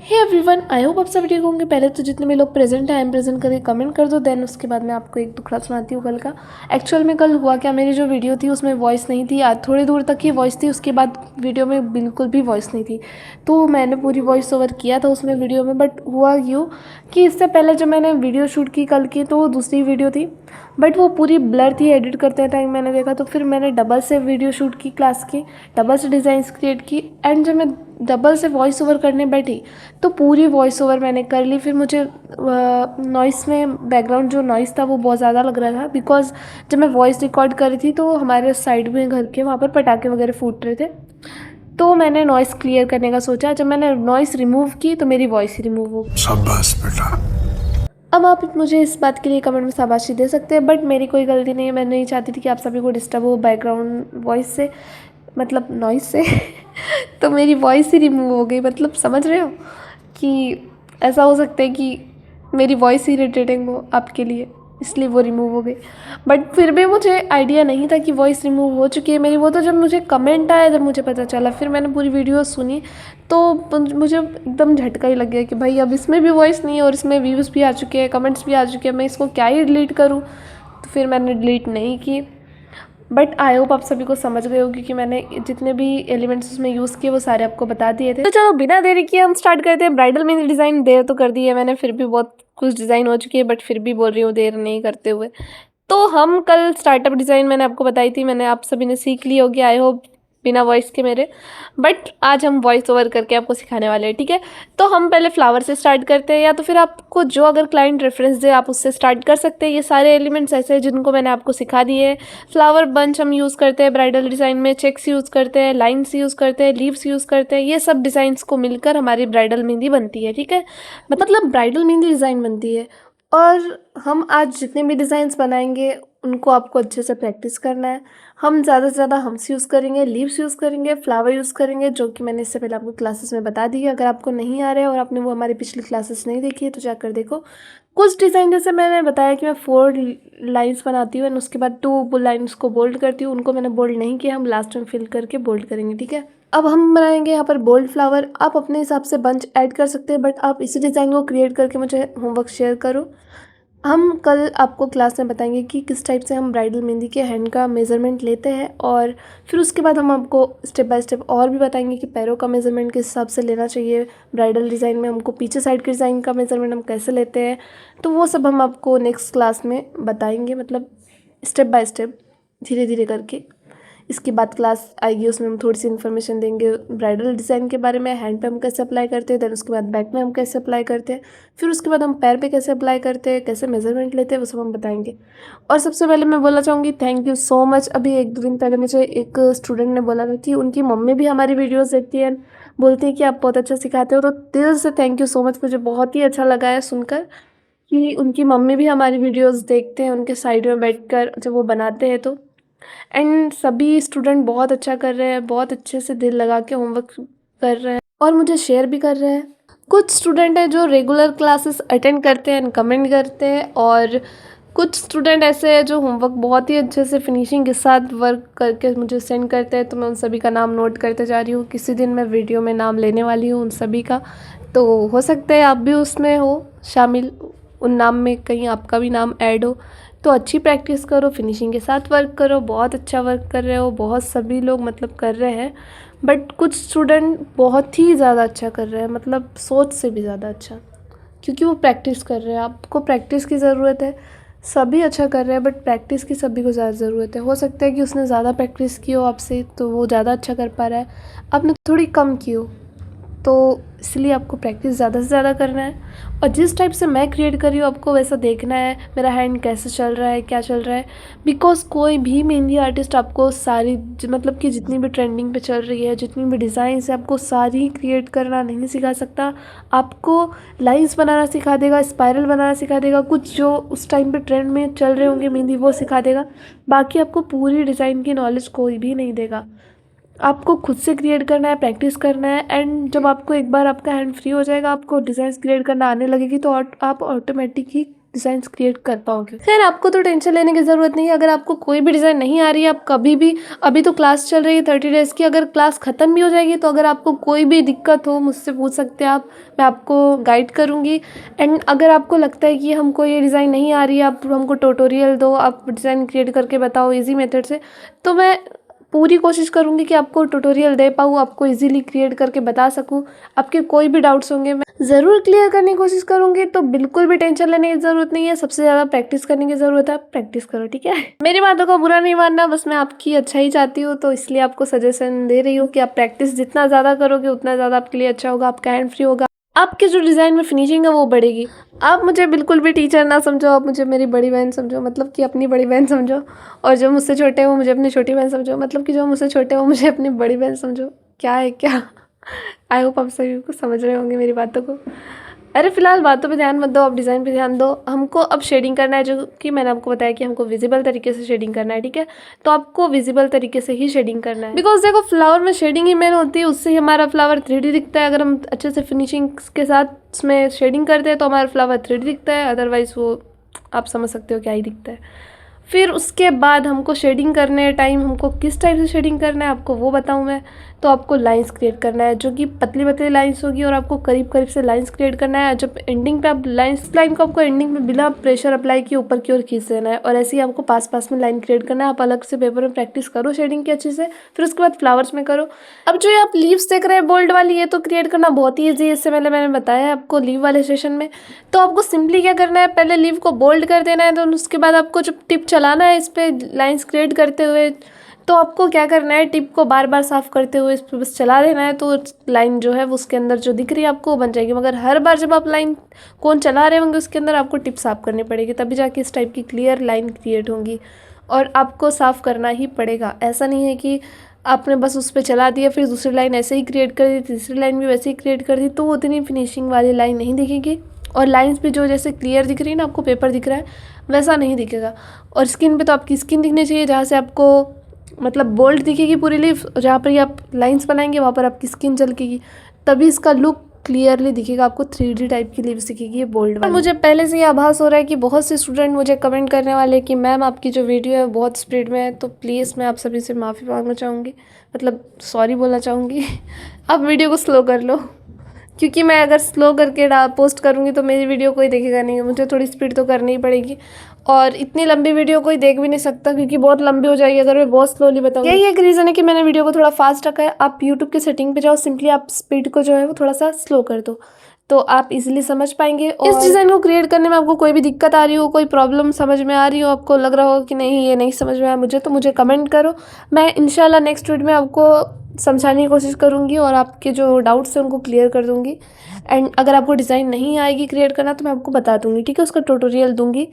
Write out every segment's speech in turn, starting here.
Hey everyone, I hope आप सब ठीक होंगे। पहले तो जितने भी लोग प्रेजेंट हैं आई एम प्रेजेंट करके कमेंट कर दो। देन उसके बाद मैं आपको एक टुकड़ा सुनाती हूँ कल का। एक्चुअल में कल हुआ क्या, मेरी जो वीडियो थी उसमें वॉइस नहीं थी। आज थोड़ी दूर तक ही वॉइस थी, उसके बाद वीडियो में बिल्कुल भी वॉइस नहीं थी। तो मैंने पूरी वॉइस ओवर किया था उसमें वीडियो में, बट हुआ यूँ कि इससे पहले जब मैंने वीडियो शूट की कल की तो वो दूसरी वीडियो थी, बट वो पूरी ब्लर थी। एडिट करते टाइम मैंने देखा, तो फिर मैंने डबल से वीडियो शूट की क्लास की, डबल से डिज़ाइंस क्रिएट की। एंड जब मैं डबल से वॉइस ओवर करने बैठी तो पूरी वॉइस ओवर मैंने कर ली। फिर मुझे नॉइस में बैकग्राउंड जो नॉइस था वो बहुत ज़्यादा लग रहा था, बिकॉज जब मैं वॉइस रिकॉर्ड कर रही थी तो हमारे साइड में घर के वहाँ पर पटाखे वगैरह फूट रहे थे। तो मैंने नॉइस क्लियर करने का सोचा। जब मैंने नॉइस रिमूव की तो मेरी वॉइस ही रिमूव हो गई। शाबाश बेटा। अब आप मुझे इस बात के लिए कमेंट में शाबाशी दे सकते हैं, बट मेरी कोई गलती नहीं है। मैं नहीं चाहती थी कि आप सभी को डिस्टर्ब हो बैकग्राउंड वॉइस से, मतलब नॉइस से तो मेरी वॉइस ही रिमूव हो गई। मतलब समझ रहे हो कि ऐसा हो सकता है कि मेरी वॉइस ही इरिटेटिंग हो आपके लिए, इसलिए वो रिमूव हो गई। बट फिर भी मुझे आइडिया नहीं था कि वॉइस रिमूव हो चुकी है मेरी। वो तो जब मुझे कमेंट आया, जब मुझे पता चला, फिर मैंने पूरी वीडियो सुनी तो मुझे एकदम झटका ही लग गया कि भाई अब इसमें भी वॉइस नहीं है और इसमें व्यूज़ भी आ चुके हैं, कमेंट्स भी आ चुके हैं, मैं इसको क्या ही डिलीट करूँ। तो फिर मैंने डिलीट नहीं की। बट आई होप आप सभी को समझ गए हो, क्योंकि मैंने जितने भी एलिमेंट्स उसमें यूज़ किए वो सारे आपको बता दिए थे। तो चलो बिना देरी किए हम स्टार्ट करते हैं। ब्राइडल मेहंदी डिज़ाइन देर तो कर दी है मैंने, फिर भी बहुत कुछ डिज़ाइन हो चुकी है, बट फिर भी बोल रही हूँ देर नहीं करते हुए। तो हम कल स्टार्टअप डिज़ाइन मैंने आपको बताई थी, मैंने आप सभी ने सीख ली होगी आई होप, बिना वॉइस के मेरे। बट आज हम वॉइस ओवर करके आपको सिखाने वाले हैं, ठीक है। तो हम पहले फ्लावर से स्टार्ट करते हैं, या तो फिर आपको जो अगर क्लाइंट रेफरेंस दे आप उससे स्टार्ट कर सकते हैं। ये सारे एलिमेंट्स ऐसे हैं जिनको मैंने आपको सिखा दिए हैं। फ्लावर बंच हम यूज़ करते हैं ब्राइडल डिज़ाइन में, चेक्स यूज़ करते हैं, लाइन्स यूज़ करते हैं, लीव्स यूज़ करते हैं। ये सब डिज़ाइंस को मिलकर हमारी ब्राइडल मेहंदी बनती है, ठीक है। मतलब ब्राइडल मेहंदी डिज़ाइन बनती है। और हम आज जितने भी डिज़ाइंस बनाएंगे उनको आपको अच्छे से प्रैक्टिस करना है। हम ज़्यादा से ज़्यादा हम्स यूज़ करेंगे, लीव्स यूज़ करेंगे, फ्लावर यूज़ करेंगे, जो कि मैंने इससे पहले आपको क्लासेस में बता दी है। अगर आपको नहीं आ रहा है और आपने वो हमारी पिछली क्लासेस नहीं देखी है तो जाकर देखो। कुछ डिज़ाइन जैसे मैंने बताया कि मैं 4 लाइन्स बनाती हूँ एंड उसके बाद 2 लाइन्स को बोल्ड करती हूँ, उनको मैंने बोल्ड नहीं किया, हम लास्ट में फिल करके बोल्ड करेंगे, ठीक है। अब हम बनाएंगे यहाँ पर बोल्ड फ्लावर। आप अपने हिसाब से बंच ऐड कर सकते हैं, बट आप इसी डिज़ाइन को क्रिएट करके मुझे होमवर्क शेयर करो। हम कल आपको क्लास में बताएंगे कि किस टाइप से हम ब्राइडल मेहंदी के हैंड का मेज़रमेंट लेते हैं, और फिर उसके बाद हम आपको स्टेप बाय स्टेप और भी बताएंगे कि पैरों का मेज़रमेंट किस हिसाब से लेना चाहिए। ब्राइडल डिज़ाइन में हमको पीछे साइड के डिज़ाइन का मेज़रमेंट हम कैसे लेते हैं, तो वो सब हम आपको नेक्स्ट क्लास में बताएंगे, मतलब स्टेप बाय स्टेप, धीरे धीरे करके। इसके बाद क्लास आएगी, उसमें हम थोड़ी सी इन्फॉर्मेशन देंगे ब्राइडल डिज़ाइन के बारे में, हैंड पे हम कैसे अप्लाई करते हैं, देन उसके बाद बैक में हम कैसे अप्लाई करते हैं, फिर उसके बाद हम पैर पे कैसे अप्लाई करते हैं, कैसे मेजरमेंट लेते हैं, वो सब हम बताएंगे। और सबसे पहले मैं बोलना चाहूँगी थैंक यू सो मच। अभी 1-2 दिन पहले मुझे एक स्टूडेंट ने बोला था कि उनकी मम्मी भी हमारी वीडियोज़ देखती है, बोलती है कि आप बहुत अच्छा सिखाते हो। तो दिल से थैंक यू सो मच, मुझे बहुत ही अच्छा लगा है सुनकर कि उनकी मम्मी भी हमारी वीडियोज़ देखते हैं उनके साइड में बैठकर जब वो बनाते हैं तो। एंड सभी स्टूडेंट बहुत अच्छा कर रहे हैं, बहुत अच्छे से दिल लगा के होमवर्क कर रहे हैं और मुझे शेयर भी कर रहे हैं। कुछ स्टूडेंट हैं जो रेगुलर क्लासेस अटेंड करते हैं एंड कमेंट करते हैं, और कुछ स्टूडेंट ऐसे हैं जो होमवर्क बहुत ही अच्छे से फिनिशिंग के साथ वर्क करके मुझे सेंड करते हैं। तो मैं उन सभी का नाम नोट करते जा रही हूँ, किसी दिन मैं वीडियो में नाम लेने वाली हूँ उन सभी का। तो हो सकता है आप भी उसमें हो शामिल, उन नाम में कहीं आपका भी नाम ऐड हो। तो अच्छी प्रैक्टिस करो, फिनिशिंग के साथ वर्क करो, बहुत अच्छा वर्क कर रहे हो, बहुत सभी लोग मतलब कर रहे हैं। बट कुछ स्टूडेंट बहुत ही ज़्यादा अच्छा कर रहे हैं, मतलब सोच से भी ज़्यादा अच्छा, क्योंकि वो प्रैक्टिस कर रहे हैं। आपको प्रैक्टिस की ज़रूरत है, सभी अच्छा कर रहे हैं, बट प्रैक्टिस की सभी को ज़्यादा ज़रूरत है। हो सकता है कि उसने ज़्यादा प्रैक्टिस की हो आपसे तो वो ज़्यादा अच्छा कर पा रहा है, आपने थोड़ी कम की हो, तो इसलिए आपको प्रैक्टिस ज़्यादा से ज़्यादा करना है। और जिस टाइप से मैं क्रिएट कर रही हूँ आपको वैसा देखना है, मेरा हैंड कैसे चल रहा है, क्या चल रहा है। बिकॉज कोई भी मेहंदी आर्टिस्ट आपको सारी मतलब कि जितनी भी ट्रेंडिंग पे चल रही है, जितनी भी डिज़ाइंस है, आपको सारी क्रिएट करना नहीं सिखा सकता। आपको लाइंस बनाना सिखा देगा, स्पाइरल बनाना सिखा देगा, कुछ जो उस टाइम पे ट्रेंड में चल रहे होंगे मेहंदी वो सिखा देगा। बाकी आपको पूरी डिज़ाइन की नॉलेज कोई भी नहीं देगा। आपको खुद से क्रिएट करना है, प्रैक्टिस करना है। एंड जब आपको एक बार आपका हैंड फ्री हो जाएगा, आपको डिज़ाइंस क्रिएट करना आने लगेगी, तो आप ऑटोमेटिक ही डिज़ाइन क्रिएट कर पाओगे। खैर आपको तो टेंशन लेने की ज़रूरत नहीं है। अगर आपको कोई भी डिज़ाइन नहीं आ रही है, आप कभी भी, अभी तो क्लास चल रही है 30 डेज़ की, अगर क्लास ख़त्म भी हो जाएगी तो अगर आपको कोई भी दिक्कत हो मुझसे पूछ सकते हैं आप, मैं आपको गाइड करूँगी। एंड अगर आपको लगता है कि हमको ये डिज़ाइन नहीं आ रही है, आप हमको ट्यूटोरियल दो, आप डिज़ाइन क्रिएट करके बताओ ईजी मेथड से, तो मैं पूरी कोशिश करूँगी कि आपको ट्यूटोरियल दे पाऊँ, आपको इजीली क्रिएट करके बता सकूँ। आपके कोई भी डाउट्स होंगे मैं ज़रूर क्लियर करने की कोशिश करूँगी। तो बिल्कुल भी टेंशन लेने की ज़रूरत नहीं है, सबसे ज़्यादा प्रैक्टिस करने की ज़रूरत है। प्रैक्टिस करो, ठीक है। मेरी बातों का बुरा नहीं मानना, बस मैं आपकी अच्छा ही चाहती हूँ, तो इसलिए आपको सजेशन दे रही हूँ कि आप प्रैक्टिस जितना ज़्यादा करोगे उतना ज़्यादा आपके लिए अच्छा होगा, आपका हैंड फ्री होगा, आपके जो डिज़ाइन में फिनिशिंग है वो बढ़ेगी। आप मुझे बिल्कुल भी टीचर ना समझो, आप मुझे मेरी बड़ी बहन समझो, मतलब कि अपनी बड़ी बहन समझो, और जो मुझसे छोटे हैं वो मुझे अपनी छोटी बहन समझो, मतलब कि जो मुझसे छोटे हैं वो मुझे अपनी बड़ी बहन समझो। क्या है क्या। आई होप आप सभी को समझ रहे होंगे मेरी बातों को। अरे फिलहाल बातों पे ध्यान मत दो, आप डिज़ाइन पे ध्यान दो। हमको अब शेडिंग करना है, जो कि मैंने आपको बताया कि हमको विजिबल तरीके से शेडिंग करना है, ठीक है। तो आपको विजिबल तरीके से ही शेडिंग करना है, बिकॉज देखो फ्लावर में शेडिंग ही मेन होती है, उससे ही हमारा फ्लावर 3D दिखता है। अगर हम अच्छे से फिनिशिंग के साथ उसमें शेडिंग करते हैं तो हमारा फ्लावर 3D दिखता है, अदरवाइज़ वो आप समझ सकते हो क्या ही दिखता है। फिर उसके बाद हमको शेडिंग करने टाइम हमको किस टाइप से शेडिंग करना है आपको वो बताऊँ मैं। तो आपको लाइंस क्रिएट करना है, जो कि पतली पतली लाइंस होगी, और आपको करीब करीब से लाइंस क्रिएट करना है। जब एंडिंग पे आप लाइन को आपको एंडिंग में बिना प्रेशर अप्लाई किए ऊपर की ओर खींच देना है, और ऐसे ही आपको पास पास में लाइन क्रिएट करना है। आप अलग से पेपर में प्रैक्टिस करो शेडिंग की अच्छे से, फिर उसके बाद फ्लावर्स में करो। अब जो ये आप लीव्स देख रहे हैं बोल्ड वाली, ये तो क्रिएट करना बहुत ही ईजी है, इससे पहले मैंने बताया है आपको लीव वाले सेशन में। तो आपको सिंपली क्या करना है, पहले लीव को बोल्ड कर देना है, तो उसके बाद आपको जब टिप चलाना है इस पर लाइन्स क्रिएट करते हुए, तो आपको क्या करना है, टिप को बार बार साफ़ करते हुए इस पर बस चला देना है, तो लाइन जो है वो उसके अंदर जो दिख रही है आपको बन जाएगी। मगर हर बार जब आप लाइन कौन चला रहे होंगे उसके अंदर आपको टिप साफ़ करनी पड़ेगी, तभी जाके इस टाइप की क्लियर लाइन क्रिएट होंगी, और आपको साफ़ करना ही पड़ेगा। ऐसा नहीं है कि आपने बस उस पर चला दिया फिर दूसरी लाइन ऐसे ही क्रिएट कर दी, तीसरी लाइन भी वैसे ही क्रिएट कर दी, तो वो उतनी फिनिशिंग वाली लाइन नहीं दिखेगी। और लाइंस भी जो जैसे क्लियर दिख रही है ना, आपको पेपर दिख रहा है वैसा नहीं दिखेगा। और स्किन पे तो आपकी स्किन दिखनी चाहिए, जहाँ से आपको मतलब बोल्ड दिखेगी पूरी लीफ, जहाँ पर ही आप लाइंस बनाएंगे वहाँ पर आपकी स्किन झलकेगी, तभी इसका लुक क्लियरली दिखेगा। आपको 3D टाइप की लीव्स दिखेगी ये बोल्ड वाली। मुझे पहले से ये आभास हो रहा है कि बहुत से स्टूडेंट मुझे कमेंट करने वाले कि मैम आपकी जो वीडियो है बहुत स्पीड में है, तो प्लीज़ मैं आप सभी से माफ़ी मांगना चाहूँगी, मतलब सॉरी बोलना चाहूँगी। आप वीडियो को स्लो कर लो, क्योंकि मैं अगर स्लो करके पोस्ट करूँगी तो मेरी वीडियो कोई देखेगा नहीं, मुझे थोड़ी स्पीड तो करनी ही पड़ेगी। और इतनी लंबी वीडियो कोई देख भी नहीं सकता, क्योंकि बहुत लंबी हो जाएगी अगर मैं बहुत स्लोली बताऊँगी। यही एक रीज़न है कि मैंने वीडियो को थोड़ा फास्ट रखा है। आप यूट्यूब के सेटिंग पे जाओ, सिंपली आप स्पीड को जो है वो थोड़ा सा स्लो कर दो, तो आप इजीली समझ पाएंगे। और इस डिज़ाइन को क्रिएट करने में आपको कोई भी दिक्कत आ रही हो, कोई प्रॉब्लम समझ में आ रही हो, आपको लग रहा हो कि नहीं ये नहीं समझ में आया मुझे, तो मुझे कमेंट करो। मैं इंशाल्लाह नेक्स्ट वीडियो में आपको समझाने की कोशिश करूँगी और आपके जो डाउट्स हैं उनको क्लियर कर दूँगी। एंड अगर आपको डिज़ाइन नहीं आएगी क्रिएट करना तो मैं आपको बता दूँगी, ठीक है, उसका ट्यूटोरियल दूँगी।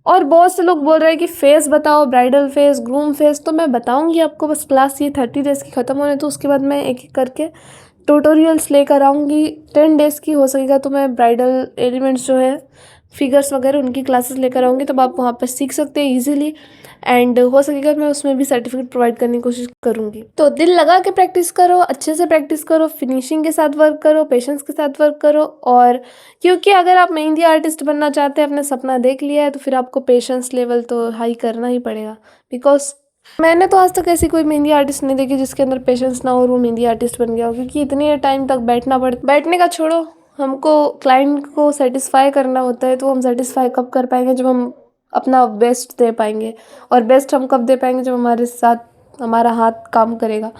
और बहुत से लोग बोल रहे हैं कि फेस बताओ, ब्राइडल फेस, ग्रूम फेस, तो मैं बताऊँगी आपको, बस क्लास ये 30 डेज़ की ख़त्म होने, तो उसके बाद मैं एक एक करके ट्यूटोरियल्स लेकर आऊँगी। 10 डेज़ की हो सकेगा तो मैं ब्राइडल एलिमेंट्स जो है, फिगर्स वगैरह, उनकी क्लासेस लेकर आऊँगी, तब आप वहाँ पर सीख सकते हैं ईजिली। एंड हो सकेगा मैं उसमें भी सर्टिफिकेट प्रोवाइड करने की कोशिश करूँगी। तो दिल लगा के प्रैक्टिस करो, अच्छे से प्रैक्टिस करो, फिनिशिंग के साथ वर्क करो, पेशेंस के साथ वर्क करो। और क्योंकि अगर आप मेहंदी आर्टिस्ट बनना चाहते हैं, अपना सपना देख लिया है, तो फिर आपको पेशेंस लेवल तो हाई करना ही पड़ेगा। बिकॉज मैंने तो आज तक ऐसी कोई मेहंदी आर्टिस्ट नहीं देखी जिसके अंदर पेशेंस ना हो और वो मेहंदी आर्टिस्ट बन गया हो, क्योंकि इतने टाइम तक बैठने का छोड़ो, हमको क्लाइंट को सेटिस्फाई करना होता है। तो हम सेटिस्फाई कब कर पाएंगे, जब हम अपना बेस्ट दे पाएंगे। और बेस्ट हम कब दे पाएंगे, जब हमारे साथ हमारा हाथ काम करेगा।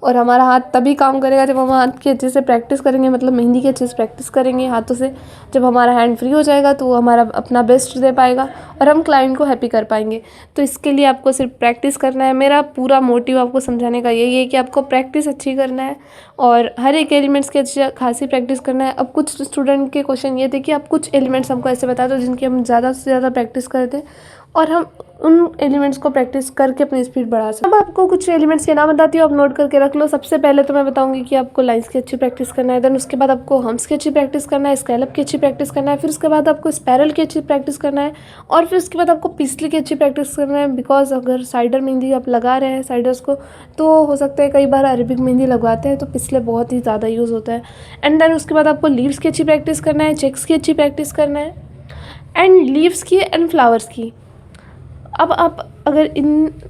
और हमारा हाथ तभी काम करेगा जब हम हाथ की अच्छे से प्रैक्टिस करेंगे, मतलब मेहंदी की अच्छे से प्रैक्टिस करेंगे हाथों से। जब हमारा हैंड फ्री हो जाएगा तो वो हमारा अपना बेस्ट दे पाएगा और हम क्लाइंट को हैप्पी कर पाएंगे। तो इसके लिए आपको सिर्फ प्रैक्टिस करना है। मेरा पूरा मोटिव आपको समझाने का यही है कि आपको प्रैक्टिस अच्छी करना है और हर एक एलिमेंट्स की अच्छी खासी प्रैक्टिस करना है। अब कुछ स्टूडेंट के क्वेश्चन ये थे कि आप कुछ एलिमेंट्स हमको ऐसे बता दो जिनकी हम ज़्यादा से ज़्यादा प्रैक्टिस करते हैं और हम उन एलिमेंट्स को प्रैक्टिस करके अपनी स्पीड बढ़ा सकते। अब आपको कुछ एलिमेंट्स के नाम बताती हूँ, आप नोट करके रख लो। सबसे पहले तो मैं बताऊंगी कि आपको लाइंस की अच्छी प्रैक्टिस करना है, देन उसके बाद आपको हम्स की अच्छी प्रैक्टिस करना है, स्कैलप की अच्छी प्रैक्टिस करना है, फिर उसके बाद आपको स्पैरल की अच्छी प्रैक्टिस करना है और फिर उसके बाद आपको पिस्टल की अच्छी प्रैक्टिस करना है। बिकॉज अगर साइडर मेहंदी आप लगा रहे हैं साइडर्स को, तो हो सकता है कई बार अरेबिक मेहंदी लगवाते हैं तो पिछले बहुत ही ज़्यादा यूज़ होता है। एंड देन उसके बाद आपको लीव्स की अच्छी प्रैक्टिस करना है, चेक्स की अच्छी प्रैक्टिस करना है। एंड लीव्स की एंड फ्लावर्स की। अब आप अगर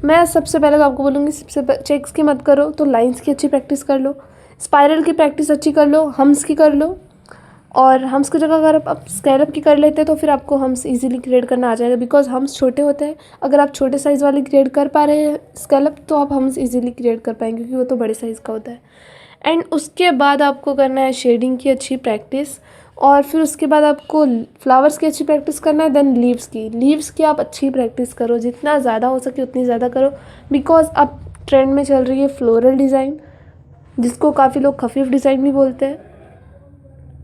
मैं सबसे पहले तो आपको बोलूँगी, चेक्स की मत करो तो लाइंस की अच्छी प्रैक्टिस कर लो, स्पाइरल की प्रैक्टिस अच्छी कर लो, हम्स की कर लो। और हम्स की जगह अगर आप स्कैलप की कर लेते हैं तो फिर आपको हम्स इजीली क्रिएट करना आ जाएगा, बिकॉज हम्स छोटे होते हैं। अगर आप छोटे साइज़ वाले क्रिएट कर पा रहे हैं स्कैलप तो आप हम्स इजीली क्रिएट कर पाएंगे, क्योंकि वो तो बड़े साइज़ का होता है। एंड उसके बाद आपको करना है शेडिंग की अच्छी प्रैक्टिस, और फिर उसके बाद आपको फ्लावर्स की अच्छी प्रैक्टिस करना है। देन लीव्स की आप अच्छी प्रैक्टिस करो, जितना ज़्यादा हो सके उतनी ज़्यादा करो, बिकॉज अब ट्रेंड में चल रही है फ्लोरल डिज़ाइन, जिसको काफ़ी लोग खफीफ डिज़ाइन भी बोलते हैं।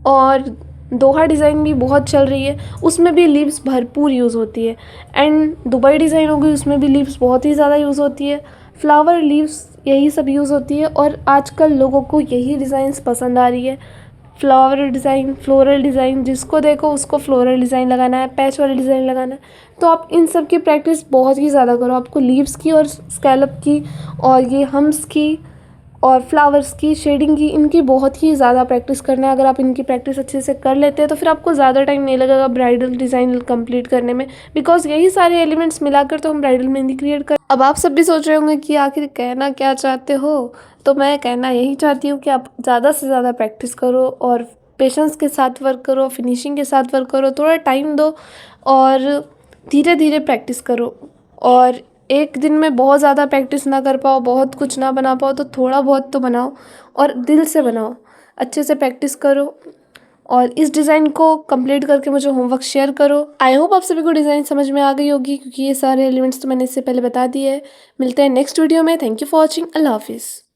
और दोहा डिज़ाइन भी बहुत चल रही है, उसमें भी लीव्स भरपूर यूज़ होती है। एंड दुबई डिज़ाइन हो गई, उसमें भी लीव्स बहुत ही ज़्यादा यूज़ होती है। फ्लावर, लीव्स, यही सब यूज़ होती है। और आजकल लोगों को यही डिज़ाइंस पसंद आ रही है, फ्लावर डिज़ाइन, फ्लोरल डिज़ाइन, जिसको देखो उसको फ्लोरल डिज़ाइन लगाना है, पैच वाला डिज़ाइन लगाना है। तो आप इन सब की प्रैक्टिस बहुत ही ज़्यादा करो। आपको लीव्स की और स्कैलप की और ये हम्स की और फ्लावर्स की, शेडिंग की, इनकी बहुत ही ज़्यादा प्रैक्टिस करना है। अगर आप इनकी प्रैक्टिस अच्छे से कर लेते हैं तो फिर आपको ज़्यादा टाइम नहीं लगेगा ब्राइडल डिज़ाइन कंप्लीट करने में, बिकॉज यही सारे एलिमेंट्स मिलाकर तो हम ब्राइडल मेहंदी क्रिएट कर। अब आप सब भी सोच रहे होंगे कि आखिर कहना क्या चाहते हो, तो मैं कहना यही चाहती हूँ कि आप ज़्यादा से ज़्यादा प्रैक्टिस करो और पेशेंस के साथ वर्क करो, फिनिशिंग के साथ वर्क करो, थोड़ा टाइम दो और धीरे धीरे प्रैक्टिस करो। और एक दिन में बहुत ज़्यादा प्रैक्टिस ना कर पाओ, बहुत कुछ ना बना पाओ, तो थोड़ा बहुत तो बनाओ और दिल से बनाओ, अच्छे से प्रैक्टिस करो। और इस डिज़ाइन को कंप्लीट करके मुझे होमवर्क शेयर करो। आई होप आप सभी को डिज़ाइन समझ में आ गई होगी, क्योंकि ये सारे एलिमेंट्स तो मैंने इससे पहले बता दिए हैं। मिलते हैं नेक्स्ट वीडियो में। Thank you for watching. अल्लाह हाफिज़।